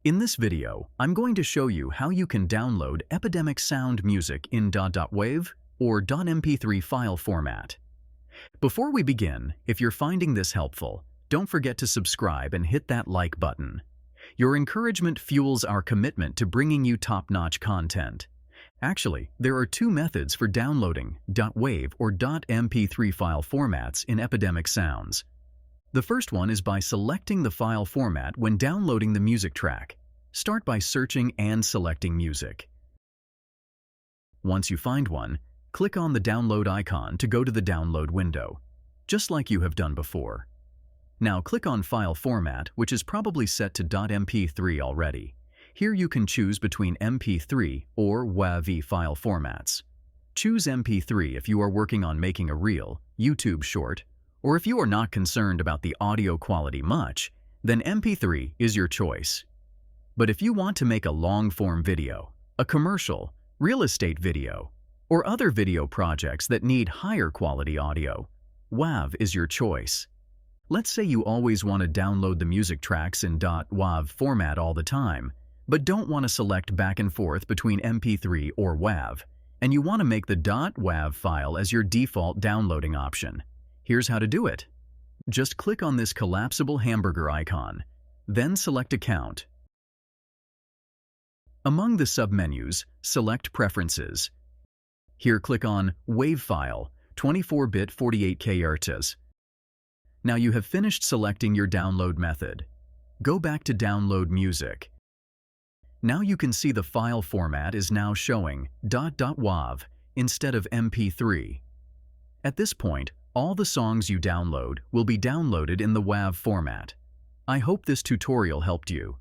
In this video, I'm going to show you how you can download EpidemicSound music in .wav or .mp3 file format. Before we begin, if you're finding this helpful, don't forget to subscribe and hit that like button. Your encouragement fuels our commitment to bringing you top-notch content. Actually, there are two methods for downloading .wav or .mp3 file formats in EpidemicSounds. The first one is by selecting the file format when downloading the music track. Start by searching and selecting music. Once you find one, click on the download icon to go to the download window, just like you have done before. Now click on File Format, which is probably set to .mp3 already. Here you can choose between mp3 or WAV file formats. Choose mp3 if you are working on making a reel, YouTube short, or if you are not concerned about the audio quality much, then mp3 is your choice. But if you want to make a long-form video, a commercial, real estate video, or other video projects that need higher quality audio, WAV is your choice. Let's say you always want to download the music tracks in .wav format all the time, but don't want to select back and forth between mp3 or WAV, and you want to make the .wav file as your default downloading option. Here's how to do it. Just click on this collapsible hamburger icon, then select Account. Among the submenus, select Preferences. Here click on WAV file, 24-bit 48K Hz. Now you have finished selecting your download method. Go back to Download Music. Now you can see the file format is now showing .wav instead of mp3. At this point, all the songs you download will be downloaded in the WAV format. I hope this tutorial helped you.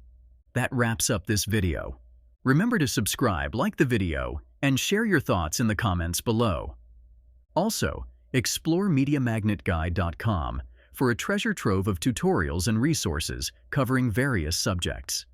That wraps up this video. Remember to subscribe, like the video, and share your thoughts in the comments below. Also, explore MediaMagnetGuide.com for a treasure trove of tutorials and resources covering various subjects.